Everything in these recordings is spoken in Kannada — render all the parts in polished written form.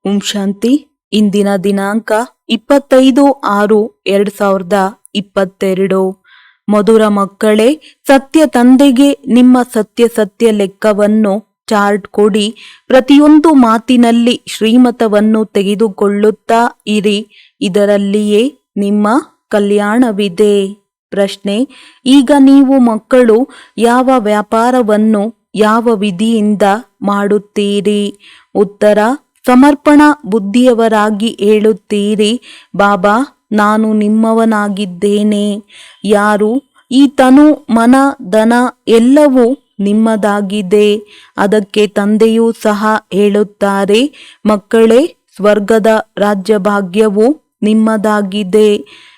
ಓಂ ಶಾಂತಿ. ಇಂದಿನ ದಿನಾಂಕ 25/6/2022. ಮಧುರ ಮಕ್ಕಳೇ, ಸತ್ಯ ತಂದೆಗೆ ನಿಮ್ಮ ಸತ್ಯ ಲೆಕ್ಕವನ್ನು ಚಾರ್ಟ್ ಕೊಡಿ. ಪ್ರತಿಯೊಂದು ಮಾತಿನಲ್ಲಿ ಶ್ರೀಮತವನ್ನು ತೆಗೆದುಕೊಳ್ಳುತ್ತಾ ಇರಿ. ಇದರಲ್ಲಿಯೇ ನಿಮ್ಮ ಕಲ್ಯಾಣವಿದೆ. ಪ್ರಶ್ನೆ: ಈಗ ನೀವು ಮಕ್ಕಳು ಯಾವ ವ್ಯಾಪಾರವನ್ನು ಯಾವ ವಿಧಿಯಿಂದ ಮಾಡುತ್ತೀರಿ? ಉತ್ತರ: ಸಮರ್ಪಣಾ ಬುದ್ಧಿಯವರಾಗಿ ಹೇಳುತ್ತೀರಿ, ಬಾಬಾ, ನಾನು ನಿಮ್ಮವನಾಗಿದ್ದೇನೆ. ಯಾರು? ಈ ತನು, ಮನ, ಧನ ಎಲ್ಲವೂ ನಿಮ್ಮದಾಗಿದೆ. ಅದಕ್ಕೆ ತಂದೆಯೂ ಸಹ ಹೇಳುತ್ತಾರೆ, ಮಕ್ಕಳೇ, ಸ್ವರ್ಗದ ರಾಜ್ಯಭಾಗ್ಯವು ನಿಮ್ಮದಾಗಿದೆ.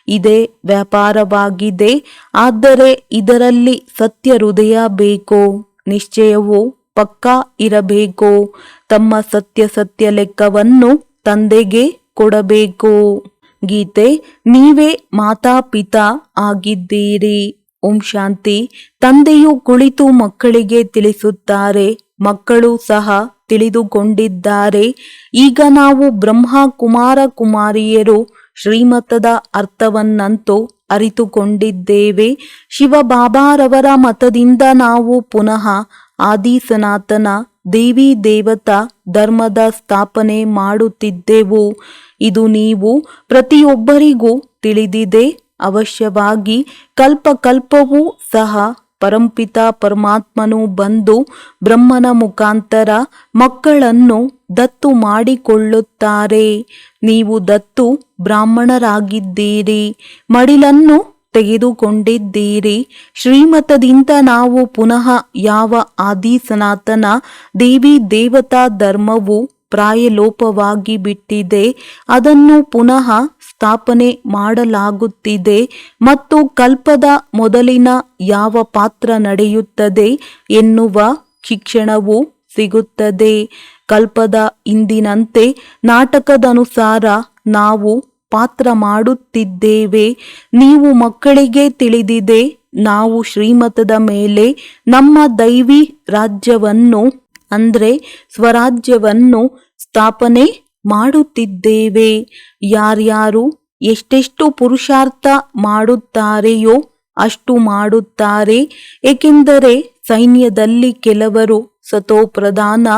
ಇದೇ ವ್ಯಾಪಾರವಾಗಿದೆ. ಆದರೆ ಇದರಲ್ಲಿ ಸತ್ಯ ಹೃದಯ ಬೇಕು. ನಿಶ್ಚಯವು ಪಕ್ಕಾ ಇರಬೇಕು. ತಮ್ಮ ಸತ್ಯ ಲೆಕ್ಕವನ್ನು ತಂದೆಗೆ ಕೊಡಬೇಕು. ಗೀತೆ: ನೀವೇ ಮಾತಾಪಿತಾ ಆಗಿದ್ದೀರಿ. ಓಂ ಶಾಂತಿ. ತಂದೆಯು ಕುಳಿತು ಮಕ್ಕಳಿಗೆ ತಿಳಿಸುತ್ತಾರೆ. ಮಕ್ಕಳು ಸಹ ತಿಳಿದುಕೊಂಡಿದ್ದಾರೆ. ಈಗ ನಾವು ಬ್ರಹ್ಮ ಕುಮಾರ ಕುಮಾರಿಯರು ಶ್ರೀಮತದ ಅರ್ಥವನ್ನಂತೂ ಅರಿತುಕೊಂಡಿದ್ದೇವೆ. ಶಿವಬಾಬಾರವರ ಮತದಿಂದ ನಾವು ಪುನಃ ಆದಿ ಸನಾತನ ದೇವಿ ದೇವತಾ ಧರ್ಮದ ಸ್ಥಾಪನೆ ಮಾಡುತ್ತಿದ್ದೆವು. ಇದು ನೀವು ಪ್ರತಿಯೊಬ್ಬರಿಗೂ ತಿಳಿದಿದೆ. ಅವಶ್ಯವಾಗಿ ಕಲ್ಪವೂ ಸಹ ಪರಂಪಿತ ಪರಮಾತ್ಮನು ಬಂದು ಬ್ರಹ್ಮನ ಮುಖಾಂತರ ಮಕ್ಕಳನ್ನು ದತ್ತು ಮಾಡಿಕೊಳ್ಳುತ್ತಾರೆ. ನೀವು ದತ್ತು ಬ್ರಾಹ್ಮಣರಾಗಿದ್ದೀರಿ. ಮಡಿಲನ್ನು ತೆಗೆದುಕೊಂಡಿದ್ದೀರಿ. ಶ್ರೀಮತದಿಂದ ನಾವು ಪುನಃ ಯಾವ ಆದಿ ಸನಾತನ ದೇವಿ ದೇವತಾ ಧರ್ಮವು ಪ್ರಾಯಲೋಪವಾಗಿ ಬಿಟ್ಟಿದೆ ಅದನ್ನು ಪುನಃ ಸ್ಥಾಪನೆ ಮಾಡಲಾಗುತ್ತಿದೆ. ಮತ್ತು ಕಲ್ಪದ ಮೊದಲಿನ ಯಾವ ಪಾತ್ರ ನಡೆಯುತ್ತದೆ ಎನ್ನುವ ಶಿಕ್ಷಣವು ಸಿಗುತ್ತದೆ. ಕಲ್ಪದ ಇಂದಿನಂತೆ ನಾಟಕದನುಸಾರ ನಾವು ಪಾತ್ರ ಮಾಡುತ್ತಿದ್ದೇವೆ. ನೀವು ಮಕ್ಕಳಿಗೆ ತಿಳಿದಿದೆ, ನಾವು ಶ್ರೀಮತದ ಮೇಲೆ ನಮ್ಮ ದೈವಿ ರಾಜ್ಯವನ್ನು ಅಂದ್ರೆ ಸ್ವರಾಜ್ಯವನ್ನು ಸ್ಥಾಪನೆ ಮಾಡುತ್ತಿದ್ದೇವೆ. ಯಾರ್ಯಾರು ಎಷ್ಟೆಷ್ಟು ಪುರುಷಾರ್ಥ ಮಾಡುತ್ತಾರೆಯೋ ಅಷ್ಟು ಮಾಡುತ್ತಾರೆ. ಏಕೆಂದರೆ ಸೈನ್ಯದಲ್ಲಿ ಕೆಲವರು ಸತೋ ಪ್ರಧಾನ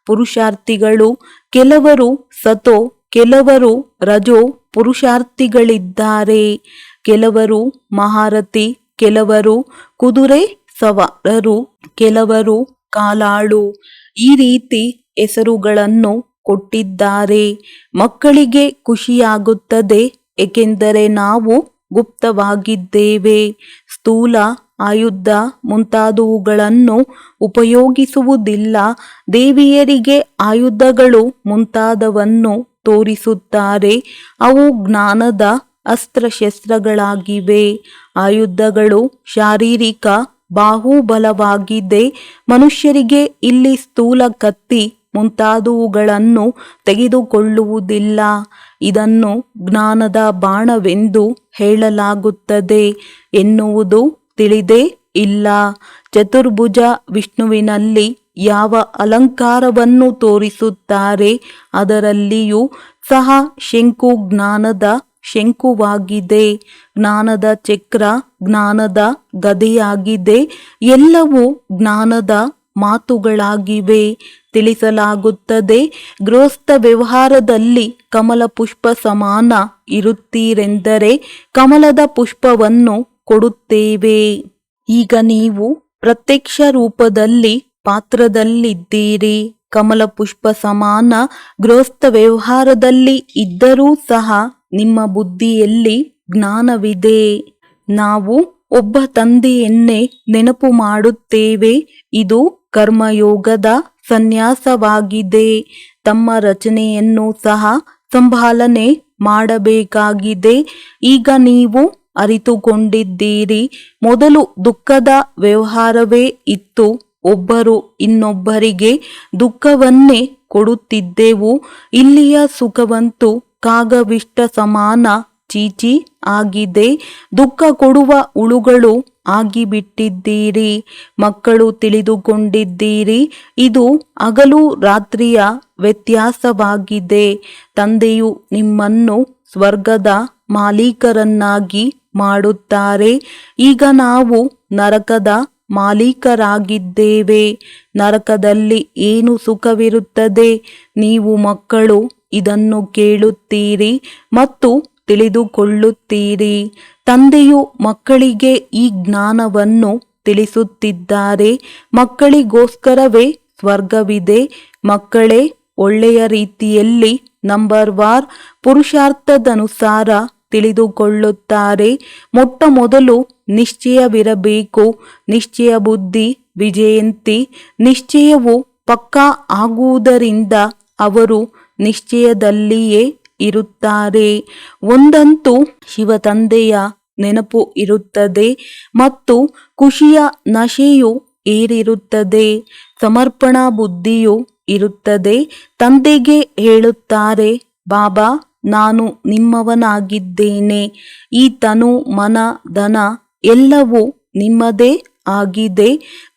ಪುರುಷಾರ್ಥಿಗಳು, ಕೆಲವರು ಸತೋ, ಕೆಲವರು ರಜೋ ಪುರುಷಾರ್ಥಿಗಳಿದ್ದಾರೆ. ಕೆಲವರು ಮಹಾರಥಿ, ಕೆಲವರು ಕುದುರೆ ಸವಾರರು, ಕೆಲವರು ಕಾಲಾಳು. ಈ ರೀತಿ ಹೆಸರುಗಳನ್ನು ಕೊಟ್ಟಿದ್ದಾರೆ. ಮಕ್ಕಳಿಗೆ ಖುಷಿಯಾಗುತ್ತದೆ, ಏಕೆಂದರೆ ನಾವು ಗುಪ್ತವಾಗಿದ್ದೇವೆ. ಸ್ಥೂಲ ಆಯುಧ ಮುಂತಾದವುಗಳನ್ನು ಉಪಯೋಗಿಸುವುದಿಲ್ಲ. ದೇವಿಯರಿಗೆ ಆಯುಧಗಳು ಮುಂತಾದವನ್ನು ತೋರಿಸುತ್ತಾರೆ. ಅವು ಜ್ಞಾನದ ಅಸ್ತ್ರಶಸ್ತ್ರಗಳಾಗಿವೆ. ಆಯುಧಗಳು ಶಾರೀರಿಕ ಬಾಹುಬಲವಾಗಿದೆ. ಮನುಷ್ಯರಿಗೆ ಇಲ್ಲಿ ಸ್ಥೂಲ ಕತ್ತಿ ಮುಂತಾದವುಗಳನ್ನು ತೆಗೆದುಕೊಳ್ಳುವುದಿಲ್ಲ. ಇದನ್ನು ಜ್ಞಾನದ ಬಾಣವೆಂದು ಹೇಳಲಾಗುತ್ತದೆ ಎನ್ನುವುದು ತಿಳಿದೇ ಇಲ್ಲ. ಚತುರ್ಭುಜ ವಿಷ್ಣುವಿನಲ್ಲಿ ಯಾವ ಅಲಂಕಾರವನ್ನು ತೋರಿಸುತ್ತಾರೆ ಅದರಲ್ಲಿಯೂ ಸಹ ಶಂಕು ಜ್ಞಾನದ ಶಂಕುವಾಗಿದೆ. ಜ್ಞಾನದ ಚಕ್ರ ಜ್ಞಾನದ ಗದೆಯಾಗಿದೆ. ಎಲ್ಲವೂ ಜ್ಞಾನದ ಮಾತುಗಳಾಗಿವೆ. ತಿಳಿಸಲಾಗುತ್ತದೆ, ಗೃಹಸ್ಥ ವ್ಯವಹಾರದಲ್ಲಿ ಕಮಲ ಪುಷ್ಪ ಸಮಾನ ಇರುತ್ತೀರೆಂದರೆ ಕಮಲದ ಪುಷ್ಪವನ್ನು ಕೊಡುತ್ತೇವೆ. ಈಗ ನೀವು ಪ್ರತ್ಯಕ್ಷ ರೂಪದಲ್ಲಿ ಪಾತ್ರದಲ್ಲಿದ್ದೀರಿ. ಕಮಲ ಪುಷ್ಪ ಸಮಾನ ಗೃಹಸ್ಥ ವ್ಯವಹಾರದಲ್ಲಿ ಇದ್ದರೂ ಸಹ ನಿಮ್ಮ ಬುದ್ಧಿಯಲ್ಲಿ ಜ್ಞಾನವಿದೆ. ನಾವು ಒಬ್ಬ ತಂದೆಯನ್ನೇ ನೆನಪು ಮಾಡುತ್ತೇವೆ. ಇದು ಕರ್ಮಯೋಗದ ಸನ್ಯಾಸವಾಗಿದೆ. ತಮ್ಮ ರಚನೆಯನ್ನು ಸಹ ಸಂಭಾಲನೆ ಮಾಡಬೇಕಾಗಿದೆ. ಈಗ ನೀವು ಅರಿತುಕೊಂಡಿದ್ದೀರಿ, ಮೊದಲು ದುಃಖದ ವ್ಯವಹಾರವೇ ಇತ್ತು. ಒಬ್ಬರು ಇನ್ನೊಬ್ಬರಿಗೆ ದುಃಖವನ್ನೇ ಕೊಡುತ್ತಿದ್ದೆವು. ಇಲ್ಲಿಯ ಸುಖವಂತೂ ಕಾಗವಿಷ್ಟ ಸಮಾನ ಚೀಚಿ ಆಗಿದೆ. ದುಃಖ ಕೊಡುವ ಹುಳುಗಳು ಆಗಿಬಿಟ್ಟಿದ್ದೀರಿ. ಮಕ್ಕಳು ತಿಳಿದುಕೊಂಡಿದ್ದೀರಿ, ಇದು ಹಗಲು ರಾತ್ರಿಯ ವ್ಯತ್ಯಾಸವಾಗಿದೆ. ತಂದೆಯು ನಿಮ್ಮನ್ನು ಸ್ವರ್ಗದ ಮಾಲೀಕರನ್ನಾಗಿ ಮಾಡುತ್ತಾರೆ. ಈಗ ನಾವು ನರಕದ ಮಾಲೀಕರಾಗಿದ್ದೇವೆ. ನರಕದಲ್ಲಿ ಏನು ಸುಖವಿರುತ್ತದೆ? ನೀವು ಮಕ್ಕಳು ಇದನ್ನು ಕೇಳುತ್ತೀರಿ ಮತ್ತು ತಿಳಿದುಕೊಳ್ಳುತ್ತೀರಿ. ತಂದೆಯು ಮಕ್ಕಳಿಗೆ ಈ ಜ್ಞಾನವನ್ನು ತಿಳಿಸುತ್ತಿದ್ದಾರೆ. ಮಕ್ಕಳಿಗೋಸ್ಕರವೇ ಸ್ವರ್ಗವಿದೆ. ಮಕ್ಕಳೇ ಒಳ್ಳೆಯ ರೀತಿಯಲ್ಲಿ ನಂಬರ್ ಪುರುಷಾರ್ಥದನುಸಾರ ತಿಳಿದುಕೊಳ್ಳುತ್ತಾರೆ. ಮೊಟ್ಟ ಮೊದಲು ನಿಶ್ಚಯವಿರಬೇಕು. ನಿಶ್ಚಯ ಬುದ್ಧಿ ವಿಜಯಂತಿ. ನಿಶ್ಚಯವು ಪಕ್ಕಾ ಆಗುವುದರಿಂದ ಅವರು ನಿಶ್ಚಯದಲ್ಲಿಯೇ ಇರುತ್ತಾರೆ. ಒಂದಂತೂ ಶಿವತಂದೆಯ ನೆನಪು ಇರುತ್ತದೆ ಮತ್ತು ಖುಷಿಯ ನಶೆಯು ಏರಿರುತ್ತದೆ. ಸಮರ್ಪಣಾ ಬುದ್ಧಿಯು ಇರುತ್ತದೆ. ತಂದೆಗೆ ಹೇಳುತ್ತಾರೆ, ಬಾಬಾ, ನಾನು ನಿಮ್ಮವನಾಗಿದ್ದೇನೆ. ಈ ತನು ಮನ ಧನ ಎಲ್ಲವೂ ನಿಮ್ಮದೇ ಆಗಿದೆ.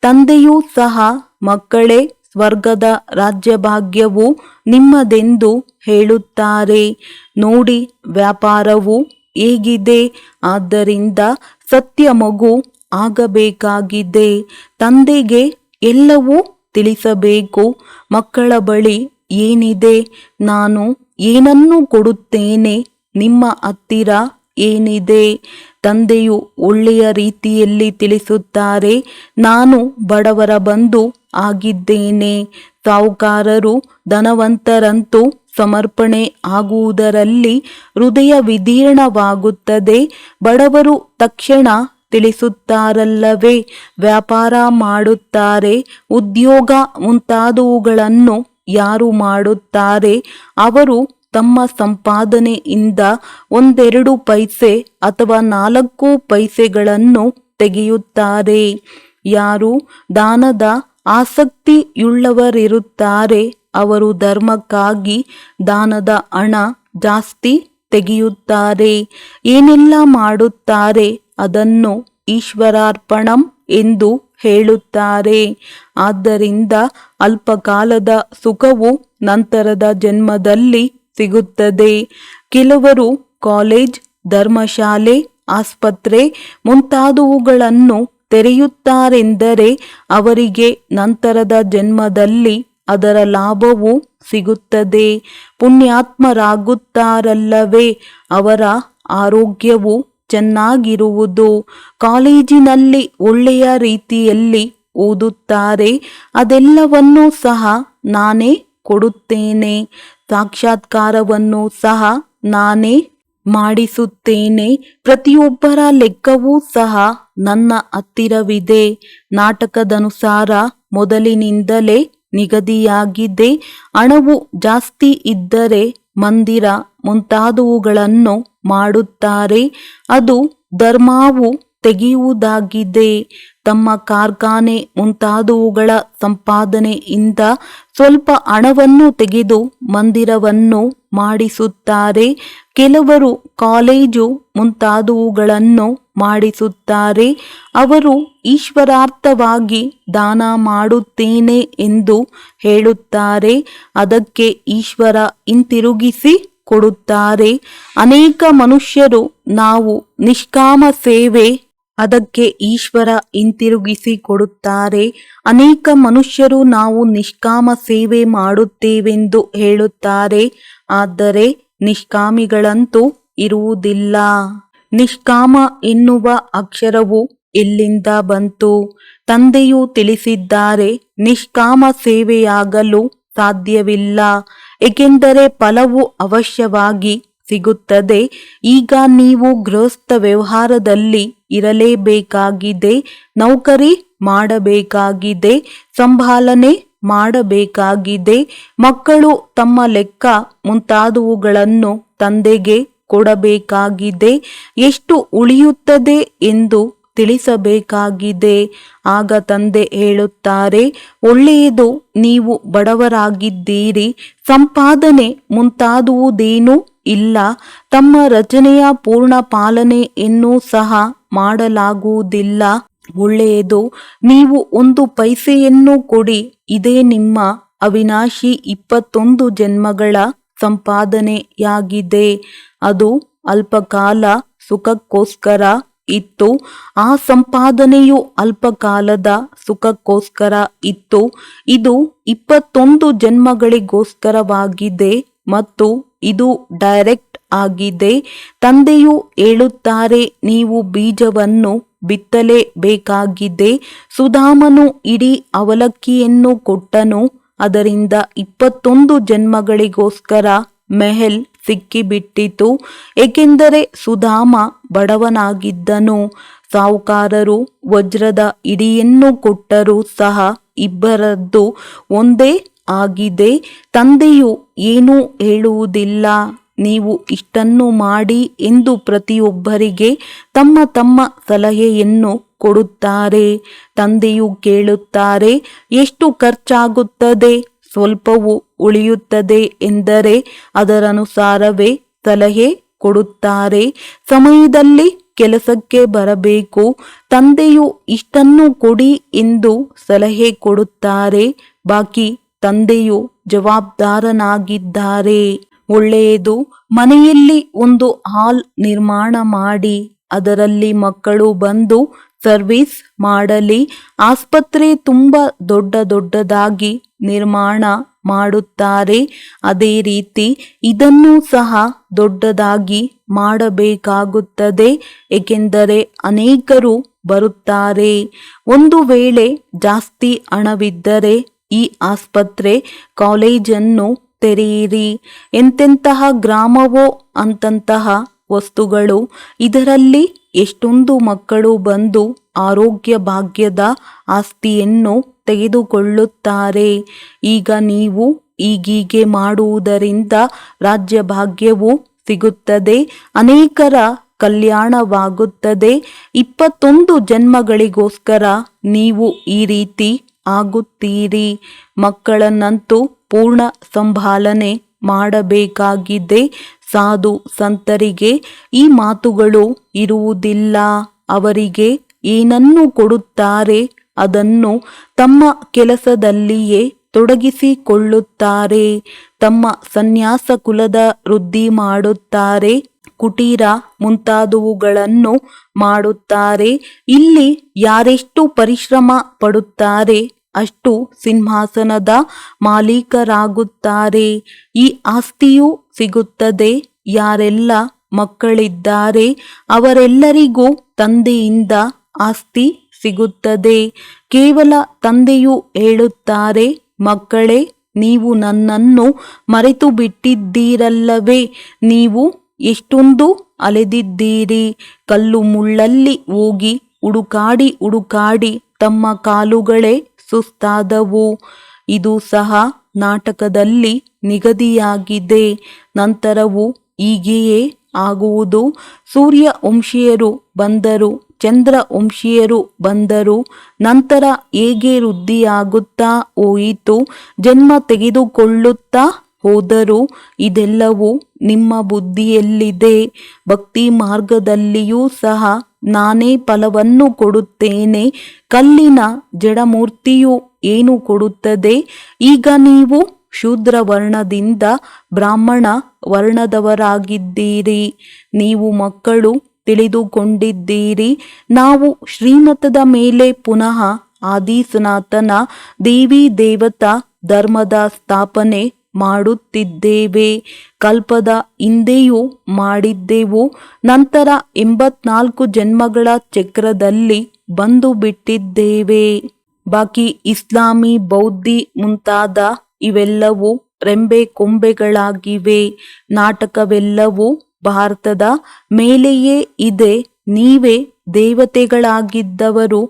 ತಂದೆಯೂ ಸಹ ಮಕ್ಕಳೇ, ಸ್ವರ್ಗದ ರಾಜ್ಯಭಾಗ್ಯವು ನಿಮ್ಮದೆಂದು ಹೇಳುತ್ತಾರೆ. ನೋಡಿ ವ್ಯಾಪಾರವು ಹೇಗಿದೆ. ಆದ್ದರಿಂದ ಸತ್ಯ ಮಗು ಆಗಬೇಕಾಗಿದೆ. ತಂದೆಗೆ ಎಲ್ಲವೂ ತಿಳಿಸಬೇಕು. ಮಕ್ಕಳ ಬಳಿ ಏನಿದೆ? ನಾನು ಏನನ್ನು ಕೊಡುತ್ತೇನೆ? ನಿಮ್ಮ ಹತ್ತಿರ ಏನಿದೆ? ತಂದೆಯು ಒಳ್ಳೆಯ ರೀತಿಯಲ್ಲಿ ತಿಳಿಸುತ್ತಾರೆ, ನಾನು ಬಡವರ ಬಂಧು ಆಗಿದ್ದೇನೆ. ಸಾಹುಕಾರರು ಧನವಂತರಂತೂ ಸಮರ್ಪಣೆ ಆಗುವುದರಲ್ಲಿ ಹೃದಯ ವಿದೀರ್ಣವಾಗುತ್ತದೆ. ಬಡವರು ತಕ್ಷಣ ತಿಳಿಸುತ್ತಾರಲ್ಲವೇ? ವ್ಯಾಪಾರ ಮಾಡುತ್ತಾರೆ, ಉದ್ಯೋಗ ಮುಂತಾದವುಗಳನ್ನು ಯಾರು ಮಾಡುತ್ತಾರೆ ಅವರು ತಮ್ಮ ಸಂಪಾದನೆಯಿಂದ 1-2 ಪೈಸೆ ಅಥವಾ 4 ಪೈಸೆಗಳನ್ನು ತೆಗೆಯುತ್ತಾರೆ. ಯಾರು ದಾನದ ಆಸಕ್ತಿಯುಳ್ಳವರಿರುತ್ತಾರೆ ಅವರು ಧರ್ಮಕ್ಕಾಗಿ ದಾನದ ಹಣ ಜಾಸ್ತಿ ತೆಗೆಯುತ್ತಾರೆ. ಏನೆಲ್ಲ ಮಾಡುತ್ತಾರೆ ಅದನ್ನು ಈಶ್ವರಾರ್ಪಣಂ ಎಂದು ಹೇಳುತ್ತಾರೆ. ಆದ್ದರಿಂದ ಅಲ್ಪಕಾಲದ ಸುಖವು ನಂತರದ ಜನ್ಮದಲ್ಲಿ ಸಿಗುತ್ತದೆ. ಕೆಲವರು ಕಾಲೇಜ್, ಧರ್ಮಶಾಲೆ, ಆಸ್ಪತ್ರೆ ಮುಂತಾದವುಗಳನ್ನು ತೆರೆಯುತ್ತಾರೆಂದರೆ ಅವರಿಗೆ ನಂತರದ ಜನ್ಮದಲ್ಲಿ ಅದರ ಲಾಭವೂ ಸಿಗುತ್ತದೆ. ಪುಣ್ಯಾತ್ಮರಾಗುತ್ತಾರಲ್ಲವೇ? ಅವರ ಆರೋಗ್ಯವು ಚೆನ್ನಾಗಿರುವುದು. ಕಾಲೇಜಿನಲ್ಲಿ ಒಳ್ಳೆಯ ರೀತಿಯಲ್ಲಿ ಓದುತ್ತಾರೆ. ಅದೆಲ್ಲವನ್ನೂ ಸಹ ನಾನೇ ಕೊಡುತ್ತೇನೆ. ಸಾಕ್ಷಾತ್ಕಾರವನ್ನು ಸಹ ನಾನೇ ಮಾಡಿಸುತ್ತೇನೆ. ಪ್ರತಿಯೊಬ್ಬರ ಲೆಕ್ಕವೂ ಸಹ ನನ್ನ ಹತ್ತಿರವಿದೆ. ನಾಟಕದನುಸಾರ ಮೊದಲಿನಿಂದಲೇ ನಿಗದಿಯಾಗಿದೆ. ಹಣವು ಜಾಸ್ತಿ ಇದ್ದರೆ ಮಂದಿರ ಮುಂತಾದವುಗಳನ್ನು ಮಾಡುತ್ತಾರೆ. ಅದು ಧರ್ಮವು ತೆಗೆಯುವುದಾಗಿದೆ. ತಮ್ಮ ಕಾರ್ಖಾನೆ ಮುಂತಾದವುಗಳ ಸಂಪಾದನೆಯಿಂದ ಸ್ವಲ್ಪ ಹಣವನ್ನು ತೆಗೆದು ಮಂದಿರವನ್ನು ಮಾಡಿಸುತ್ತಾರೆ. ಕೆಲವರು ಕಾಲೇಜು ಮುಂತಾದವುಗಳನ್ನು ಮಾಡಿಸುತ್ತಾರೆ. ಅವರು ಈಶ್ವರಾರ್ಥವಾಗಿ ದಾನ ಮಾಡುತ್ತೇನೆ ಎಂದು ಹೇಳುತ್ತಾರೆ. ಅದಕ್ಕೆ ಈಶ್ವರ ಹಿಂತಿರುಗಿಸಿ ಕೊಡುತ್ತಾರೆ. ಅನೇಕ ಮನುಷ್ಯರು ನಾವು ನಿಷ್ಕಾಮ ಸೇವೆ ಅದಕ್ಕೆ ಈಶ್ವರ ಹಿಂತಿರುಗಿಸಿ ಕೊಡುತ್ತಾರೆ. ಅನೇಕ ಮನುಷ್ಯರು ನಾವು ನಿಷ್ಕಾಮ ಸೇವೆ ಮಾಡುತ್ತೇವೆಂದು ಹೇಳುತ್ತಾರೆ. ಆದರೆ ನಿಷ್ಕಾಮಿಗಳಂತೂ ಇರುವುದಿಲ್ಲ. ನಿಷ್ಕಾಮ ಎನ್ನುವ ಅಕ್ಷರವು ಎಲ್ಲಿಂದ ಬಂತು? ತಂದೆಯು ತಿಳಿಸಿದ್ದಾರೆ, ನಿಷ್ಕಾಮ ಸೇವೆಯಾಗಲು ಸಾಧ್ಯವಿಲ್ಲ. ಏಕೆಂದರೆ ಫಲವು ಅವಶ್ಯವಾಗಿ ಸಿಗುತ್ತದೆ. ಈಗ ನೀವು ಗೃಹಸ್ಥ ವ್ಯವಹಾರದಲ್ಲಿ ಇರಲೇಬೇಕಾಗಿದೆ. ನೌಕರಿ ಮಾಡಬೇಕಾಗಿದೆ. ಸಂಭಾಲನೆ ಮಾಡಬೇಕಾಗಿದೆ. ಮಕ್ಕಳು ತಮ್ಮ ಲೆಕ್ಕ ಮುಂತಾದವುಗಳನ್ನು ತಂದೆಗೆ ಕೊಡಬೇಕಾಗಿದೆ. ಎಷ್ಟು ಉಳಿಯುತ್ತದೆ ಎಂದು ತಿಳಿಸಬೇಕಾಗಿದೆ. ಆಗ ತಂದೆ ಹೇಳುತ್ತಾರೆ, ಒಳ್ಳೆಯದು, ನೀವು ಬಡವರಾಗಿದ್ದೀರಿ. ಸಂಪಾದನೆ ಮುಂತಾದುವುದೇನೂ ಇಲ್ಲ. ತಮ್ಮ ರಚನೆಯ ಪೂರ್ಣ ಪಾಲನೆಯನ್ನು ಸಹ ಮಾಡಲಾಗುವುದಿಲ್ಲ. ಒಳ್ಳೆಯದು, ನೀವು 1 ಪೈಸೆಯನ್ನು ಕೊಡಿ, ಇದೇ ನಿಮ್ಮ ಅವಿನಾಶಿ 21 ಜನ್ಮಗಳ ಸಂಪಾದನೆಯಾಗಿದೆ. ಅದು ಅಲ್ಪಕಾಲ ಸುಖಕ್ಕೋಸ್ಕರ ಇತ್ತು. ಆ ಸಂಪಾದನೆಯು ಅಲ್ಪಕಾಲದ ಸುಖಕ್ಕೋಸ್ಕರ ಇತ್ತು. ಇದು 21 ಜನ್ಮಗಳಿಗೋಸ್ಕರವಾಗಿದೆ ಮತ್ತು ಇದು ಡೈರೆಕ್ಟ್ ಆಗಿದೆ. ತಂದೆಯು ಹೇಳುತ್ತಾರೆ, ನೀವು ಬೀಜವನ್ನು ಬಿತ್ತಲೇಬೇಕಾಗಿದೆ. ಸುಧಾಮನು ಇಡೀ ಅವಲಕ್ಕಿಯನ್ನು ಕೊಟ್ಟನು. ಅದರಿಂದ 21 ಜನ್ಮಗಳಿಗೋಸ್ಕರ ಮೆಹಲ್ ಸಿಕ್ಕಿಬಿಟ್ಟಿತು. ಏಕೆಂದರೆ ಸುಧಾಮ ಬಡವನಾಗಿದ್ದನು. ಸಾಹುಕಾರರು ವಜ್ರದ ಇಡಿಯನ್ನು ಕೊಟ್ಟರೂ ಸಹ ಇಬ್ಬರದ್ದು ಒಂದೇ ಆಗಿದೆ. ತಂದೆಯು ಏನೂ ಹೇಳುವುದಿಲ್ಲ, ನೀವು ಇಷ್ಟನ್ನು ಮಾಡಿ ಎಂದು ಪ್ರತಿಯೊಬ್ಬರಿಗೆ ತಮ್ಮ ತಮ್ಮ ಸಲಹೆಯನ್ನು ಕೊಡುತ್ತಾರೆ. ತಂದೆಯು ಕೇಳುತ್ತಾರೆ, ಎಷ್ಟು ಖರ್ಚಾಗುತ್ತದೆ? ಸ್ವಲ್ಪವು ಉಳಿಯುತ್ತದೆ ಎಂದರೆ ಅದರನುಸಾರವೇ ಸಲಹೆ ಕೊಡುತ್ತಾರೆ. ಸಮಯದಲ್ಲಿ ಕೆಲಸಕ್ಕೆ ಬರಬೇಕು. ತಂದೆಯು ಇಷ್ಟನ್ನು ಕೊಡಿ ಎಂದು ಸಲಹೆ ಕೊಡುತ್ತಾರೆ. ಬಾಕಿ ತಂದೆಯು ಜವಾಬ್ದಾರನಾಗಿದ್ದಾರೆ. ಒಳ್ಳೆಯದು, ಮನೆಯಲ್ಲಿ ಒಂದು ಹಾಲ್ ನಿರ್ಮಾಣ ಮಾಡಿ, ಅದರಲ್ಲಿ ಮಕ್ಕಳು ಬಂದು ಸರ್ವಿಸ್ ಮಾಡಲಿ. ಆಸ್ಪತ್ರೆ ತುಂಬ ದೊಡ್ಡದಾಗಿ ನಿರ್ಮಾಣ ಮಾಡುತ್ತಾರೆ. ಅದೇ ರೀತಿ ಇದನ್ನು ಸಹ ದೊಡ್ಡದಾಗಿ ಮಾಡಬೇಕಾಗುತ್ತದೆ. ಏಕೆಂದರೆ ಅನೇಕರು ಬರುತ್ತಾರೆ. ಒಂದು ವೇಳೆ ಜಾಸ್ತಿ ಹಣವಿದ್ದರೆ ಈ ಆಸ್ಪತ್ರೆ ಕಾಲೇಜನ್ನು ತೆರೆಯಿರಿ. ಎಂತೆಂತಹ ಗ್ರಾಮವೋ ಅಂತಹ ವಸ್ತುಗಳು. ಇದರಲ್ಲಿ ಎಷ್ಟೊಂದು ಮಕ್ಕಳು ಬಂದು ಆರೋಗ್ಯ ಭಾಗ್ಯದ ಆಸ್ತಿಯನ್ನು ತೆಗೆದುಕೊಳ್ಳುತ್ತಾರೆ. ಈಗ ನೀವು ಈಗೀಗೆ ಮಾಡುವುದರಿಂದ ರಾಜ್ಯ ಭಾಗ್ಯವು ಸಿಗುತ್ತದೆ. ಅನೇಕರ ಕಲ್ಯಾಣವಾಗುತ್ತದೆ. 21 ಜನ್ಮಗಳಿಗೋಸ್ಕರ ನೀವು ಈ ರೀತಿ ಆಗುತ್ತೀರಿ. ಮಕ್ಕಳನ್ನಂತೂ ಪೂರ್ಣ ಸಂಭಾಲನೆ ಮಾಡಬೇಕಾಗಿದೆ. ಸಾಧು ಸಂತರಿಗೆ ಈ ಮಾತುಗಳು ಇರುವುದಿಲ್ಲ. ಅವರಿಗೆ ಏನನ್ನು ಕೊಡುತ್ತಾರೆ ಅದನ್ನು ತಮ್ಮ ಕೆಲಸದಲ್ಲಿಯೇ ತೊಡಗಿಸಿಕೊಳ್ಳುತ್ತಾರೆ. ತಮ್ಮ ಸನ್ಯಾಸ ಕುಲದ ವೃದ್ಧಿ ಮಾಡುತ್ತಾರೆ. ಕುಟೀರ ಮುಂತಾದವುಗಳನ್ನು ಮಾಡುತ್ತಾರೆ. ಇಲ್ಲಿ ಯಾರೆಷ್ಟು ಪರಿಶ್ರಮ ಪಡುತ್ತಾರೆ ಅಷ್ಟು ಸಿಂಹಾಸನದ ಮಾಲೀಕರಾಗುತ್ತಾರೆ. ಈ ಆಸ್ತಿಯು ಸಿಗುತ್ತದೆ. ಯಾರೆಲ್ಲ ಮಕ್ಕಳಿದ್ದಾರೆ ಅವರೆಲ್ಲರಿಗೂ ತಂದೆಯಿಂದ ಆಸ್ತಿ ಸಿಗುತ್ತದೆ. ಕೇವಲ ತಂದೆಯು ಹೇಳುತ್ತಾರೆ, ಮಕ್ಕಳೇ, ನೀವು ನನ್ನನ್ನು ಮರೆತು ಬಿಟ್ಟಿದ್ದೀರಲ್ಲವೇ? ನೀವು ಎಷ್ಟೊಂದು ಅಲೆದಿದ್ದೀರಿ. ಕಲ್ಲು ಮುಳ್ಳಲ್ಲಿ ಹೋಗಿ ಹುಡುಕಾಡಿ ತಮ್ಮ ಕಾಲುಗಳೇ ಸುಸ್ತಾದವು. ಇದು ಸಹ ನಾಟಕದಲ್ಲಿ ನಿಗದಿಯಾಗಿದೆ. ನಂತರವೂ ಹೀಗೆಯೇ ಆಗುವುದು. ಸೂರ್ಯ ವಂಶೀಯರು ಬಂದರು, ಚಂದ್ರ ವಂಶೀಯರು ಬಂದರು. ನಂತರ ಹೇಗೆ ವೃದ್ಧಿಯಾಗುತ್ತಾ ಹೋಯಿತು, ಜನ್ಮ ತೆಗೆದುಕೊಳ್ಳುತ್ತಾ ಹೋದರು. ಇದೆಲ್ಲವೂ ನಿಮ್ಮ ಬುದ್ಧಿಯಲ್ಲಿದೆ. ಭಕ್ತಿ ಮಾರ್ಗದಲ್ಲಿಯೂ ಸಹ ನಾನೇ ಫಲವನ್ನು ಕೊಡುತ್ತೇನೆ. ಕಲ್ಲಿನ ಜಡಮೂರ್ತಿಯು ಏನು ಕೊಡುತ್ತದೆ? ಈಗ ನೀವು ಶೂದ್ರ ವರ್ಣದಿಂದ ಬ್ರಾಹ್ಮಣ ವರ್ಣದವರಾಗಿದ್ದೀರಿ. ನೀವು ಮಕ್ಕಳು ತಿಳಿದುಕೊಂಡಿದ್ದೀರಿ. ನಾವು ಶ್ರೀಮತದ ಮೇಲೆ ಪುನಃ ಆದಿ ಸನಾತನ ದೇವಿ ದೇವತಾ ಧರ್ಮದ ಸ್ಥಾಪನೆ ಮಾಡುತ್ತಿದ್ದೇವೆ. ಕಲ್ಪದ ಹಿಂದೆಯೂ ಮಾಡಿದ್ದೆವು. ನಂತರ 84 ಜನ್ಮಗಳ ಚಕ್ರದಲ್ಲಿ ಬಂದು ಬಿಟ್ಟಿದ್ದೇವೆ. ಬಾಕಿ ಇಸ್ಲಾಮಿ, ಬೌದ್ಧಿ ಮುಂತಾದ ಇವೆಲ್ಲವೂ ರೆಂಬೆ ಕೊಂಬೆಗಳಾಗಿವೆ. ನಾಟಕವೆಲ್ಲವೂ ಭಾರತದ ಮೇಲೆಯೇ ಇದೆ. ನೀವೇ ದೇವತೆಗಳಾಗಿದ್ದವರು,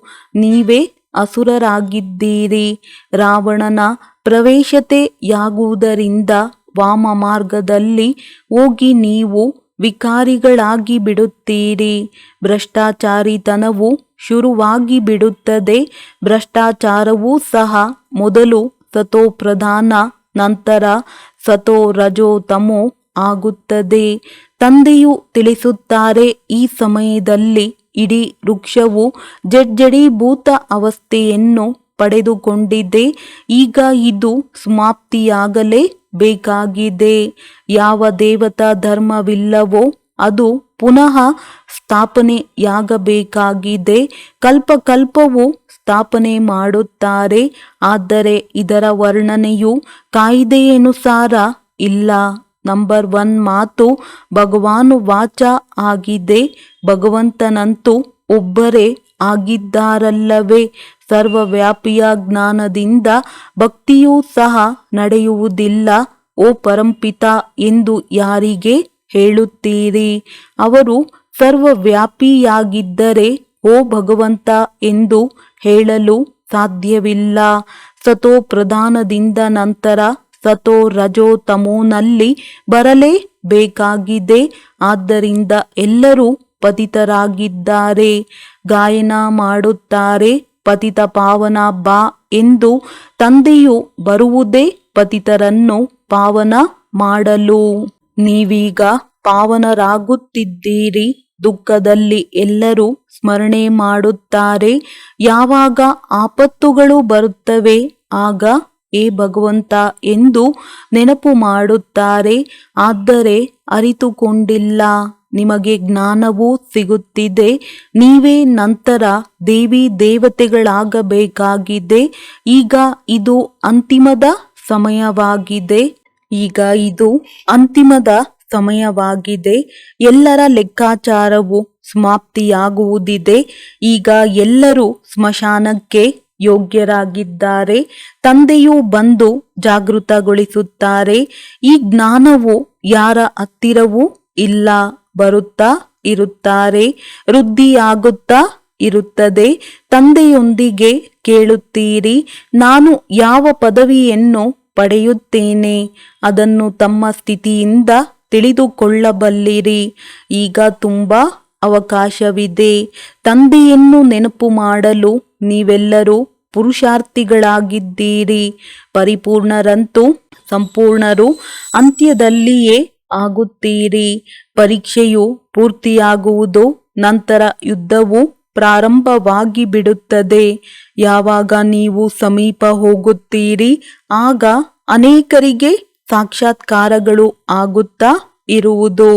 ನೀವೇ ಅಸುರರಾಗಿದ್ದೀರಿ. ರಾವಣನ ಪ್ರವೇಶತೆಯಾಗುವುದರಿಂದ ವಾಮ ಮಾರ್ಗದಲ್ಲಿ ಹೋಗಿ ನೀವು ವಿಕಾರಿಗಳಾಗಿ ಬಿಡುತ್ತೀರಿ. ಭ್ರಷ್ಟಾಚಾರಿತನವು ಶುರುವಾಗಿ ಬಿಡುತ್ತದೆ. ಭ್ರಷ್ಟಾಚಾರವೂ ಸಹ ಮೊದಲು ಸತೋ ಪ್ರಧಾನ, ನಂತರ ಸತೋ ರಜೋ ತಮೋ ಆಗುತ್ತದೆ. ತಂದೆಯು ತಿಳಿಸುತ್ತಾರೆ, ಈ ಸಮಯದಲ್ಲಿ ಇಡೀ ವೃಕ್ಷವು ಜಡ್ಜಡೀಭೂತ ಅವಸ್ಥೆಯನ್ನು ಪಡೆದುಕೊಂಡಿದೆ. ಈಗ ಇದು ಸಮಾಪ್ತಿಯಾಗಲೇ ಬೇಕಾಗಿದೆ. ಯಾವ ದೇವತಾ ಧರ್ಮವಿಲ್ಲವೋ ಅದು ಪುನಃ ಸ್ಥಾಪನೆಯಾಗಬೇಕಾಗಿದೆ. ಕಲ್ಪಕಲ್ಪವು ಸ್ಥಾಪನೆ ಮಾಡುತ್ತಾರೆ, ಆದರೆ ಇದರ ವರ್ಣನೆಯು ಕಾಯಿದೆಯನುಸಾರ ಇಲ್ಲ. ನಂಬರ್ 1 ಮಾತು ಭಗವಾನುವಾಚ ಆಗಿದೆ. ಭಗವಂತನಂತೂ ಒಬ್ಬರೇ ಆಗಿದ್ದಾರಲ್ಲವೇ. ಸರ್ವವ್ಯಾಪಿಯ ಜ್ಞಾನದಿಂದ ಭಕ್ತಿಯೂ ಸಹ ನಡೆಯುವುದಿಲ್ಲ. ಓ ಪರಂಪಿತ ಎಂದು ಯಾರಿಗೆ ಹೇಳುತ್ತೀರಿ? ಅವರು ಸರ್ವವ್ಯಾಪಿಯಾಗಿದ್ದರೆ ಓ ಭಗವಂತ ಎಂದು ಹೇಳಲು ಸಾಧ್ಯವಿಲ್ಲ. ಸತೋ ಪ್ರಧಾನದಿಂದ ನಂತರ ಸತೋ ರಜೋ ತಮೋನಲ್ಲಿ ಬರಲೇಬೇಕಾಗಿದೆ. ಆದ್ದರಿಂದ ಎಲ್ಲರೂ ಪತಿತರಾಗಿದ್ದಾರೆ. ಗಾಯನ ಮಾಡುತ್ತಾರೆ, ಪತಿತ ಪಾವನ ಬಾ ಎಂದು. ತಂದೆಯು ಬರುವುದೇ ಪತಿತರನ್ನು ಪಾವನ ಮಾಡಲು. ನೀವೀಗ ಪಾವನರಾಗುತ್ತಿದ್ದೀರಿ. ದುಃಖದಲ್ಲಿ ಎಲ್ಲರೂ ಸ್ಮರಣೆ ಮಾಡುತ್ತಾರೆ. ಯಾವಾಗ ಆಪತ್ತುಗಳು ಬರುತ್ತವೆ ಆಗ ಏ ಭಗವಂತ ಎಂದು ನೆನಪು ಮಾಡುತ್ತಾರೆ. ಆದರೆ ಅರಿತುಕೊಂಡಿಲ್ಲ. ನಿಮಗೆ ಜ್ಞಾನವೂ ಸಿಗುತ್ತಿದೆ. ನೀವೇ ನಂತರ ದೇವಿ ದೇವತೆಗಳಾಗಬೇಕಾಗಿದೆ. ಈಗ ಇದು ಅಂತಿಮದ ಸಮಯವಾಗಿದೆ. ಎಲ್ಲರ ಲೆಕ್ಕಾಚಾರವು ಸಮಾಪ್ತಿಯಾಗುವುದಿದೆ. ಈಗ ಎಲ್ಲರೂ ಸ್ಮಶಾನಕ್ಕೆ ಯೋಗ್ಯರಾಗಿದ್ದಾರೆ. ತಂದೆಯು ಬಂದು ಜಾಗೃತಗೊಳಿಸುತ್ತಾರೆ. ಈ ಜ್ಞಾನವು ಯಾರ ಹತ್ತಿರವೂ ಇಲ್ಲ. ಬರುತ್ತಾ ಇರುತ್ತಾರೆ, ವೃದ್ಧಿಯಾಗುತ್ತಾ ಇರುತ್ತದೆ. ತಂದೆಯೊಂದಿಗೆ ಕೇಳುತ್ತೀರಿ, ನಾನು ಯಾವ ಪದವಿಯನ್ನು ಪಡೆಯುತ್ತೇನೆ. ಅದನ್ನು ತಮ್ಮ ಸ್ಥಿತಿಯಿಂದ ತಿಳಿದುಕೊಳ್ಳಬಲ್ಲಿರಿ. ಈಗ ತುಂಬ ಅವಕಾಶವಿದೆ. ತಂದೆಯನ್ನು ನೆನಪು ಮಾಡಲು ನೀವೆಲ್ಲರೂ ಪುರುಷಾರ್ಥಿಗಳಾಗಿದ್ದೀರಿ. ಪರಿಪೂರ್ಣರಂತೂ ಸಂಪೂರ್ಣರು ಅಂತ್ಯದಲ್ಲಿಯೇ ಆಗುತ್ತೀರಿ. ಪರೀಕ್ಷೆಯು ಪೂರ್ತಿಯಾಗುವುದು, ನಂತರ ಯುದ್ಧವು ಪ್ರಾರಂಭವಾಗಿ ಬಿಡುತ್ತದೆ. ಯಾವಾಗ ನೀವು ಸಮೀಪ ಹೋಗುತ್ತೀರಿ ಆಗ ಅನೇಕರಿಗೆ ಸಾಕ್ಷಾತ್ಕಾರಗಳು ಆಗುತ್ತಾ ಇರುವುದು.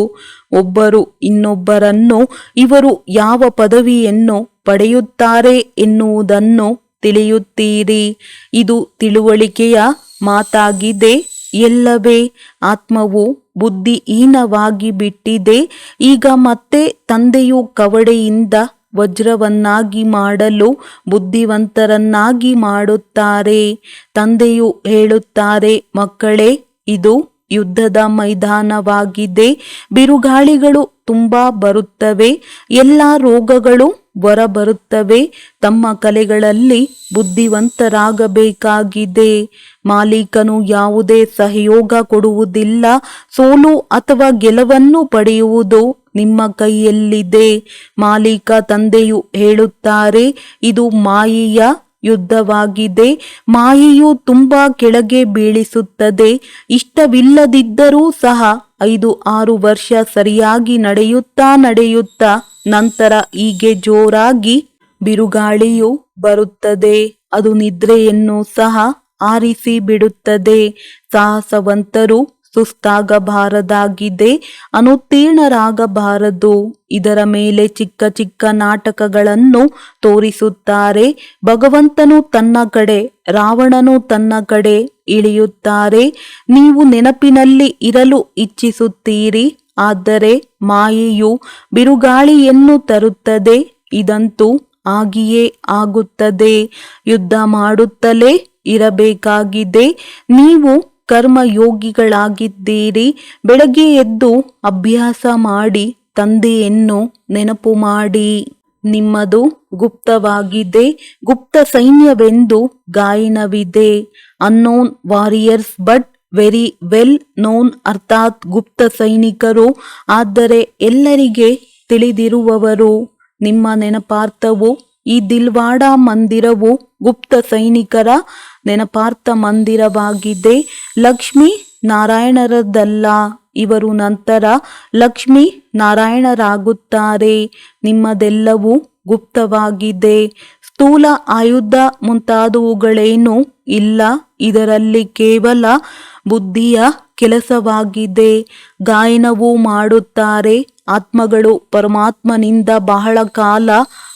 ಒಬ್ಬರು ಇನ್ನೊಬ್ಬರನ್ನು ಇವರು ಯಾವ ಪದವಿಯನ್ನು ಪಡೆಯುತ್ತಾರೆ ಎನ್ನುವುದನ್ನು ತಿಳಿಯುತ್ತೀರಿ. ಇದು ತಿಳುವಳಿಕೆಯ ಮಾತಾಗಿದೆ. ಎಲ್ಲವೇ ಆತ್ಮವು ಬುದ್ಧಿಹೀನವಾಗಿ ಬಿಟ್ಟಿದೆ. ಈಗ ಮತ್ತೆ ತಂದೆಯು ಕವಡೆಯಿಂದ ವಜ್ರವನ್ನಾಗಿ ಮಾಡಲು ಬುದ್ಧಿವಂತರನ್ನಾಗಿ ಮಾಡುತ್ತಾರೆ. ತಂದೆಯು ಹೇಳುತ್ತಾರೆ, ಮಕ್ಕಳೇ, ಇದು ಯುದ್ಧದ ಮೈದಾನವಾಗಿದೆ. ಬಿರುಗಾಳಿಗಳು ತುಂಬಾ ಬರುತ್ತವೆ. ಎಲ್ಲ ರೋಗಗಳು ಹೊರಬರುತ್ತವೆ. ತಮ್ಮ ಕಲೆಗಳಲ್ಲಿ ಬುದ್ಧಿವಂತರಾಗಬೇಕಾಗಿದೆ. ಮಾಲೀಕನು ಯಾವುದೇ ಸಹಯೋಗ ಕೊಡುವುದಿಲ್ಲ. ಸೋಲು ಅಥವಾ ಗೆಲುವನ್ನು ಪಡೆಯುವುದು ನಿಮ್ಮ ಕೈಯಲ್ಲಿದೆ. ಮಾಲೀಕ ತಂದೆಯು ಹೇಳುತ್ತಾರೆ, ಇದು ಮಾಯೆಯ ಯುದ್ಧವಾಗಿದೆ. ಮಾಯೆಯು ತುಂಬಾ ಕೆಳಗೆ ಬೀಳಿಸುತ್ತದೆ. ಇಷ್ಟವಿಲ್ಲದಿದ್ದರೂ ಸಹ 5-6 ವರ್ಷ ಸರಿಯಾಗಿ ನಡೆಯುತ್ತಾ ನಂತರ ಹೀಗೆ ಜೋರಾಗಿ ಬಿರುಗಾಳಿಯು ಬರುತ್ತದೆ. ಅದು ನಿದ್ರೆಯನ್ನು ಸಹ ಆರಿಸಿ ಬಿಡುತ್ತದೆ. ಸಾಹಸವಂತರು ಸುಸ್ತಾಗಬಾರದಾಗಿದೆ, ಅನುತ್ತೀರ್ಣರಾಗಬಾರದು. ಇದರ ಮೇಲೆ ಚಿಕ್ಕ ಚಿಕ್ಕ ನಾಟಕಗಳನ್ನು ತೋರಿಸುತ್ತಾರೆ. ಭಗವಂತನು ತನ್ನ ಕಡೆ, ರಾವಣನು ತನ್ನ ಕಡೆ ಇಳಿಯುತ್ತಾರೆ. ನೀವು ನೆನಪಿನಲ್ಲಿ ಇರಲು ಇಚ್ಛಿಸುತ್ತೀರಿ, ಆದರೆ ಮಾಯೆಯು ಬಿರುಗಾಳಿಯನ್ನು ತರುತ್ತದೆ. ಇದಂತೂ ಆಗಿಯೇ ಆಗುತ್ತದೆ. ಯುದ್ಧ ಮಾಡುತ್ತಲೇ ಇರಬೇಕಾಗಿದೆ. ನೀವು ಕರ್ಮಯೋಗಿಗಳಾಗಿದ್ದೀರಿ. ಬೆಳಗ್ಗೆ ಎದ್ದು ಅಭ್ಯಾಸ ಮಾಡಿ ತಂದೆಯನ್ನು ನೆನಪು ಮಾಡಿ. ನಿಮ್ಮದು ಗುಪ್ತವಾಗಿದೆ. ಗುಪ್ತ ಸೈನ್ಯವೆಂದು ಗಾಯನವಿದೆ. Unknown warriors but very well known, ಅರ್ಥಾತ್ ಗುಪ್ತ ಸೈನಿಕರು, ಆದರೆ ಎಲ್ಲರಿಗೆ ತಿಳಿದಿರುವವರು. ನಿಮ್ಮ ನೆನಪಾರ್ಥವು ಈ ದಿಲ್ವಾಡ ಮಂದಿರವು ಗುಪ್ತ ಸೈನಿಕರ ನೆನಪಾರ್ಥ ಮಂದಿರವಾಗಿದೆ. ಲಕ್ಷ್ಮೀ ನಾರಾಯಣರದಲ್ಲ. ಇವರು ನಂತರ ಲಕ್ಷ್ಮೀ ನಾರಾಯಣರಾಗುತ್ತಾರೆ. ನಿಮ್ಮದೆಲ್ಲವೂ ಗುಪ್ತವಾಗಿದೆ. ಸ್ಥೂಲ ಆಯುಧ ಮುಂತಾದವುಗಳೇನೂ ಇಲ್ಲ. ಇದರಲ್ಲಿ ಕೇವಲ ಬುದ್ಧಿಯ ಕೆಲಸವಾಗಿದೆ. ಗಾಯನವೂ ಮಾಡುತ್ತಾರೆ. ಆತ್ಮಗಳು ಪರಮಾತ್ಮನಿಂದ ಬಹಳ ಕಾಲ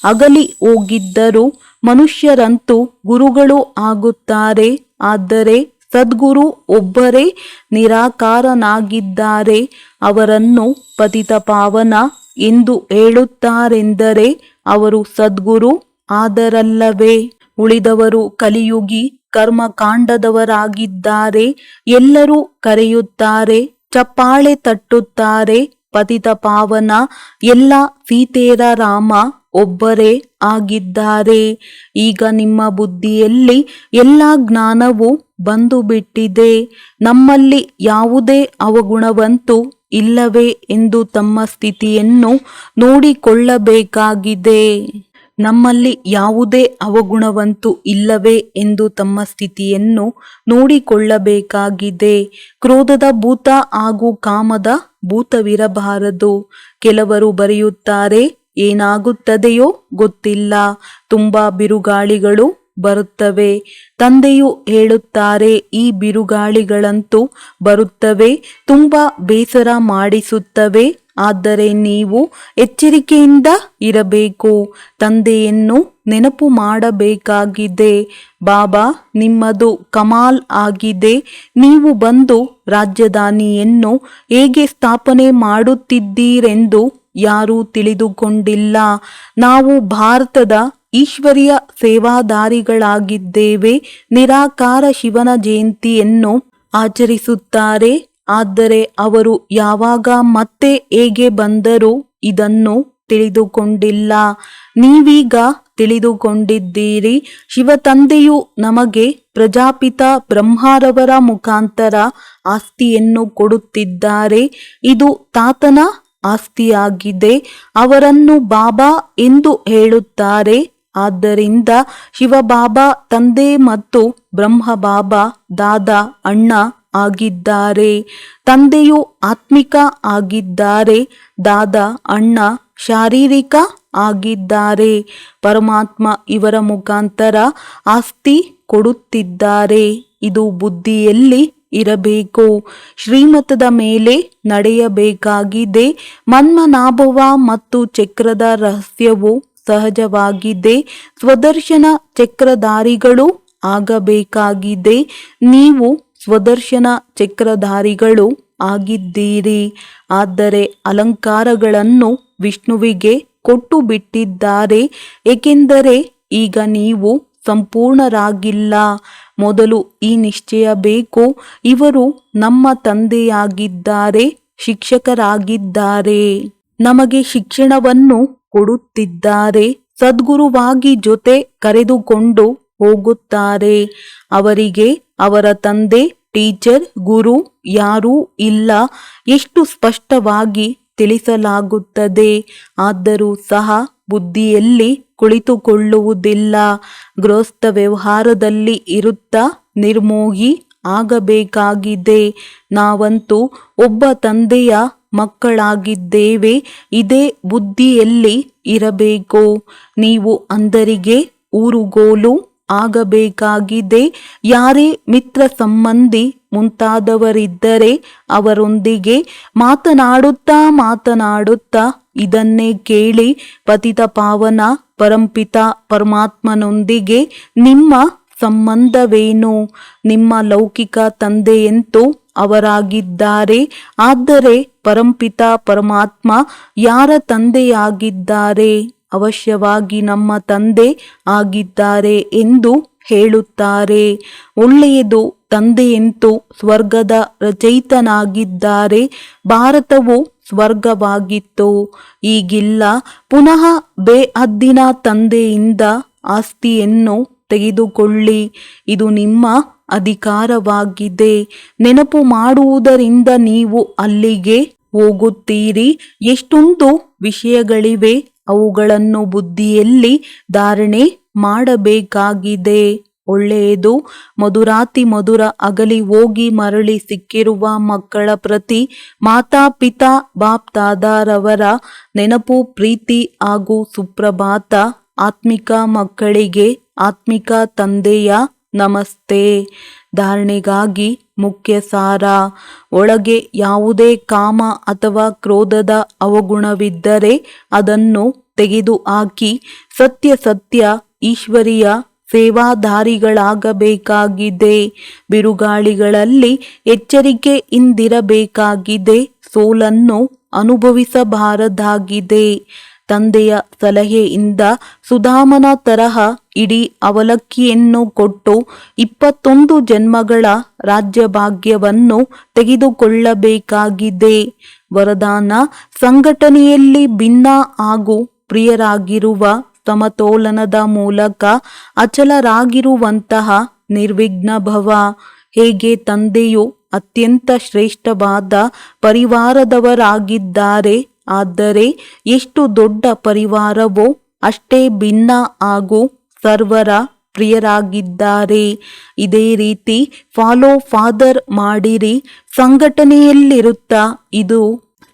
ಅಗಲಿ ಹೋಗಿದ್ದರು. ಮನುಷ್ಯರಂತೂ ಗುರುಗಳು ಆಗುತ್ತಾರೆ. ಆದರೆ ಸದ್ಗುರು ಒಬ್ಬರೇ ನಿರಾಕಾರನಾಗಿದ್ದಾರೆ. ಅವರನ್ನು ಪತಿತ ಪಾವನ ಎಂದು ಹೇಳುತ್ತಾರೆಂದರೆ ಅವರು ಸದ್ಗುರು ಆದರಲ್ಲವೇ? ಉಳಿದವರು ಕಲಿಯುಗಿ ಕರ್ಮಕಾಂಡದವರಾಗಿದ್ದಾರೆ. ಎಲ್ಲರೂ ಕರೆಯುತ್ತಾರೆ, ಚಪ್ಪಾಳೆ ತಟ್ಟುತ್ತಾರೆ. ಪತಿತ ಪಾವನ ಎಲ್ಲ ಸೀತೆಯರ ರಾಮ ಒಬ್ಬರೇ ಆಗಿದ್ದಾರೆ. ಈಗ ನಿಮ್ಮ ಬುದ್ಧಿಯಲ್ಲಿ ಎಲ್ಲ ಜ್ಞಾನವೂ ಬಂದು ಬಿಟ್ಟಿದೆ. ನಮ್ಮಲ್ಲಿ ಯಾವುದೇ ಅವಗುಣವಂತೂ ಇಲ್ಲವೇ ಎಂದು ತಮ್ಮ ಸ್ಥಿತಿಯನ್ನು ನೋಡಿಕೊಳ್ಳಬೇಕಾಗಿದೆ. ನಮ್ಮಲ್ಲಿ ಯಾವುದೇ ಅವಗುಣವಂತೂ ಇಲ್ಲವೇ ಎಂದು ತಮ್ಮ ಸ್ಥಿತಿಯನ್ನು ನೋಡಿಕೊಳ್ಳಬೇಕಾಗಿದೆ. ಕ್ರೋಧದ ಭೂತ ಹಾಗೂ ಕಾಮದ ಭೂತವಿರಬಾರದು. ಕೆಲವರು ಬರೆಯುತ್ತಾರೆ, ಏನಾಗುತ್ತದೆಯೋ ಗೊತ್ತಿಲ್ಲ, ತುಂಬಾ ಬಿರುಗಾಳಿಗಳು ಬರುತ್ತವೆ. ತಂದೆಯು ಹೇಳುತ್ತಾರೆ, ಈ ಬಿರುಗಾಳಿಗಳಂತೂ ಬರುತ್ತವೆ, ತುಂಬಾ ಬೇಸರ ಮಾಡಿಸುತ್ತವೆ. ಆದರೆ ನೀವು ಎಚ್ಚರಿಕೆಯಿಂದ ಇರಬೇಕು. ತಂದೆಯನ್ನು ನೆನಪು ಮಾಡಬೇಕಾಗಿದೆ. ಬಾಬಾ, ನಿಮ್ಮದು ಕಮಾಲ್ ಆಗಿದೆ. ನೀವು ಬಂದು ರಾಜಧಾನಿಯನ್ನು ಹೇಗೆ ಸ್ಥಾಪನೆ ಮಾಡುತ್ತಿದ್ದೀರೆಂದು ಯಾರೂ ತಿಳಿದುಕೊಂಡಿಲ್ಲ. ನಾವು ಭಾರತದ ಈಶ್ವರ್ಯ ಸೇವಾದಾರಿಗಳಾಗಿದ್ದೇವೆ. ನಿರಾಕಾರ ಶಿವನ ಜಯಂತಿಯನ್ನು ಆಚರಿಸುತ್ತಾರೆ. ಆದರೆ ಅವರು ಯಾವಾಗ ಮತ್ತೆ ಹೇಗೆ ಬಂದರು ಇದನ್ನು ತಿಳಿದುಕೊಂಡಿಲ್ಲ. ನೀವೀಗ ತಿಳಿದುಕೊಂಡಿದ್ದೀರಿ. ಶಿವ ತಂದೆಯು ನಮಗೆ ಪ್ರಜಾಪಿತ ಬ್ರಹ್ಮರವರ ಮುಖಾಂತರ ಆಸ್ತಿಯನ್ನು ಕೊಡುತ್ತಿದ್ದಾರೆ. ಇದು ತಾತನ ಆಸ್ತಿಯಾಗಿದೆ. ಅವರನ್ನು ಬಾಬಾ ಎಂದು ಹೇಳುತ್ತಾರೆ. ಆದ್ದರಿಂದ ಶಿವಬಾಬಾ ತಂದೆ ಮತ್ತು ಬ್ರಹ್ಮಬಾಬಾ ದಾದಾ ಅಣ್ಣ ಆಗಿದ್ದಾರೆ. ತಂದೆಯು ಆತ್ಮಿಕ ಆಗಿದ್ದಾರೆ. ದಾದಾ ಅಣ್ಣ ಶಾರೀರಿಕ ಆಗಿದ್ದಾರೆ. ಪರಮಾತ್ಮ ಇವರ ಮುಖಾಂತರ ಆಸ್ತಿ ಕೊಡುತ್ತಿದ್ದಾರೆ. ಇದು ಬುದ್ಧಿಯಲ್ಲಿ ಇರಬೇಕು. ಶ್ರೀಮತದ ಮೇಲೆ ನಡೆಯಬೇಕಾಗಿದೆ. ಮನ್ಮನಾಭವ ಮತ್ತು ಚಕ್ರದ ರಹಸ್ಯವು ಸಹಜವಾಗಿದೆ. ಸ್ವದರ್ಶನ ಚಕ್ರಧಾರಿಗಳು ಆಗಬೇಕಾಗಿದೆ. ನೀವು ಸ್ವದರ್ಶನ ಚಕ್ರಧಾರಿಗಳು ಆಗಿದ್ದೀರಿ. ಆದರೆ ಅಲಂಕಾರಗಳನ್ನು ವಿಷ್ಣುವಿಗೆ ಕೊಟ್ಟು ಬಿಟ್ಟಿದ್ದಾರೆ. ಏಕೆಂದರೆ ಈಗ ನೀವು ಸಂಪೂರ್ಣರಾಗಿಲ್ಲ. ಮೊದಲು ಈ ನಿಶ್ಚಯ ಬೇಕು, ಇವರು ನಮ್ಮ ತಂದೆಯಾಗಿದ್ದಾರೆ, ಶಿಕ್ಷಕರಾಗಿದ್ದಾರೆ, ನಮಗೆ ಶಿಕ್ಷಣವನ್ನು ಕೊಡುತ್ತಿದ್ದಾರೆ. ಸದ್ಗುರುವಾಗಿ ಜೊತೆ ಕರೆದುಕೊಂಡು ಹೋಗುತ್ತಾರೆ. ಅವರಿಗೆ ಅವರ ತಂದೆ, ಟೀಚರ್, ಗುರು ಯಾರೂ ಇಲ್ಲ. ಎಷ್ಟು ಸ್ಪಷ್ಟವಾಗಿ ತಿಳಿಸಲಾಗುತ್ತದೆ. ಆದರೂ ಸಹ ಬುದ್ಧಿಯಲ್ಲಿ ಕುಳಿತುಕೊಳ್ಳುವುದಿಲ್ಲ. ಗೃಹಸ್ಥ ವ್ಯವಹಾರದಲ್ಲಿ ಇರುತ್ತಾ ನಿರ್ಮೋಹಿ ಆಗಬೇಕಾಗಿದೆ. ನಾವಂತೂ ಒಬ್ಬ ತಂದೆಯ ಮಕ್ಕಳಾಗಿದ್ದೇವೆ. ಇದೇ ಬುದ್ಧಿಯಲ್ಲಿ ಇರಬೇಕು. ನೀವು ಅಂಧರಿಗೆ ಊರುಗೋಲು ಆಗಬೇಕಾಗಿದೆ. ಯಾರೇ ಮಿತ್ರ ಸಂಬಂಧಿ ಮುಂತಾದವರಿದ್ದರೆ ಅವರೊಂದಿಗೆ ಮಾತನಾಡುತ್ತಾ ಇದನ್ನೇ ಕೇಳಿ. ಪತಿತ ಪಾವನ ಪರಂಪಿತ ಪರಮಾತ್ಮನೊಂದಿಗೆ ನಿಮ್ಮ ಸಂಬಂಧವೇನು? ನಿಮ್ಮ ಲೌಕಿಕ ತಂದೆಯಂತೂ ಅವರಾಗಿದ್ದಾರೆ. ಆದರೆ ಪರಂಪಿತ ಪರಮಾತ್ಮ ಯಾರ ತಂದೆಯಾಗಿದ್ದಾರೆ? ಅವಶ್ಯವಾಗಿ ನಮ್ಮ ತಂದೆ ಆಗಿದ್ದಾರೆ ಎಂದು ಹೇಳುತ್ತಾರೆ. ಒಳ್ಳೆಯದು. ತಂದೆಯಂತೂ ಸ್ವರ್ಗದ ರಚಯಿತನಾಗಿದ್ದಾರೆ. ಭಾರತವು ಸ್ವರ್ಗವಾಗಿತ್ತು, ಈಗಿಲ್ಲ. ಪುನಃ ಬೇಹದ್ದಿನ ತಂದೆಯಿಂದ ಆಸ್ತಿಯನ್ನು ತೆಗೆದುಕೊಳ್ಳಿ. ಇದು ನಿಮ್ಮ ಅಧಿಕಾರವಾಗಿದೆ. ನೆನಪು ಮಾಡುವುದರಿಂದ ನೀವು ಅಲ್ಲಿಗೆ ಹೋಗುತ್ತೀರಿ. ಎಷ್ಟೊಂದು ವಿಷಯಗಳಿವೆ, ಅವುಗಳನ್ನು ಬುದ್ಧಿಯಲ್ಲಿ ಧಾರಣೆ ಮಾಡಬೇಕಾಗಿದೆ. ಒಳ್ಳೆಯದು. ಮಧುರಾತಿ ಮಧುರ ಅಗಲಿ ಹೋಗಿ ಮರಳಿ ಸಿಕ್ಕಿರುವ ಮಕ್ಕಳ ಪ್ರತಿ ಮಾತಾ ಪಿತಾ ಬಾಪ್ ದಾದಾರವರ ನೆನಪು, ಪ್ರೀತಿ ಹಾಗೂ ಸುಪ್ರಭಾತ. ಆತ್ಮಿಕ ಮಕ್ಕಳಿಗೆ ಆತ್ಮಿಕ ತಂದೆಯ ನಮಸ್ತೆ. ಧಾರಣೆಗಾಗಿ ಮುಖ್ಯ ಸಾರ. ಒಳಗೆ ಯಾವುದೇ ಕಾಮ ಅಥವಾ ಕ್ರೋಧದ ಅವಗುಣವಿದ್ದರೆ ಅದನ್ನು ತೆಗೆದುಹಾಕಿ ಸತ್ಯ ಸತ್ಯ ಈಶ್ವರೀಯ ಸೇವಾಧಾರಿಗಳಾಗಬೇಕಾಗಿದೆ. ಬಿರುಗಾಳಿಗಳಲ್ಲಿ ಎಚ್ಚರಿಕೆಯಿಂದಿರಬೇಕಾಗಿದೆ. ಸೋಲನ್ನು ಅನುಭವಿಸಬಾರದಾಗಿದೆ. ತಂದೆಯ ಸಲಹೆಯಿಂದ ಸುಧಾಮನ ತರಹ ಇಡೀ ಅವಲಕ್ಕಿಯನ್ನು ಕೊಟ್ಟು 21 ಜನ್ಮಗಳ ರಾಜ್ಯಭಾಗ್ಯವನ್ನು ತೆಗೆದುಕೊಳ್ಳಬೇಕಾಗಿದೆ. ವರದಾನ: ಸಂಘಟನೆಯಲ್ಲಿ ಭಿನ್ನ ಹಾಗೂ ಪ್ರಿಯರಾಗಿರುವ ಸಮತೋಲನದ ಮೂಲಕ ಅಚಲರಾಗಿರುವಂತಹ ನಿರ್ವಿಘ್ನ ಭವ. ಹೇಗೆ ತಂದೆಯು ಅತ್ಯಂತ ಶ್ರೇಷ್ಠವಾದ ಪರಿವಾರದವರಾಗಿದ್ದಾರೆ, ಆದರೆ ಎಷ್ಟು ದೊಡ್ಡ ಪರಿವಾರವೋ ಅಷ್ಟೇ ಭಿನ್ನ ಹಾಗೂ ಸರ್ವರ ಪ್ರಿಯರಾಗಿದ್ದಾರೆ. ಇದೇ ರೀತಿ ಫಾಲೋ ಫಾದರ್ ಮಾಡಿರಿ. ಸಂಘಟನೆಯಲ್ಲಿರುತ್ತಾ ಇದು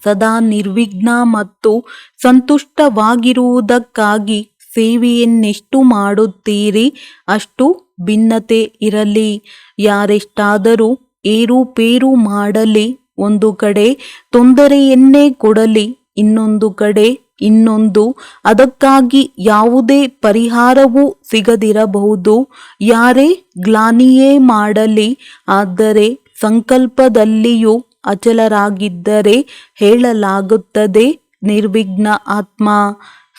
ಸದಾ ನಿರ್ವಿಘ್ನ ಮತ್ತು ಸಂತುಷ್ಟವಾಗಿರುವುದಕ್ಕಾಗಿ ಸೇವೆಯನ್ನೆಷ್ಟು ಮಾಡುತ್ತೀರಿ ಅಷ್ಟು ಭಿನ್ನತೆ ಇರಲಿ. ಯಾರೆಷ್ಟಾದರೂ ಏರುಪೇರು ಮಾಡಲಿ, ಒಂದು ಕಡೆ ತೊಂದರೆಯನ್ನೇ ಕೊಡಲಿ, ಇನ್ನೊಂದು ಕಡೆ ಇನ್ನೊಂದು, ಅದಕ್ಕಾಗಿ ಯಾವುದೇ ಪರಿಹಾರವೂ ಸಿಗದಿರಬಹುದು. ಯಾರೇ ಗ್ಲಾನಿಯೇ ಮಾಡಲಿ, ಆದರೆ ಸಂಕಲ್ಪದಲ್ಲಿಯೂ ಅಚಲರಾಗಿದ್ದರೆ ಹೇಳಲಾಗುತ್ತದೆ ನಿರ್ವಿಘ್ನ ಆತ್ಮ.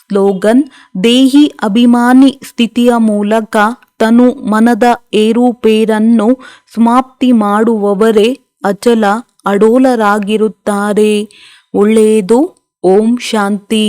ಸ್ಲೋಗನ್: ದೇಹಿ ಅಭಿಮಾನಿ ಸ್ಥಿತಿಯ ಮೂಲಕ ತನು ಮನದ ಏರುಪೇರನ್ನು ಸಮಾಪ್ತಿ ಮಾಡುವವರೇ ಅಚಲ ಅಡೋಲರಾಗಿರುತ್ತಾರೆ. ಒಳ್ಳೆಯದು. ಓಂ ಶಾಂತಿ.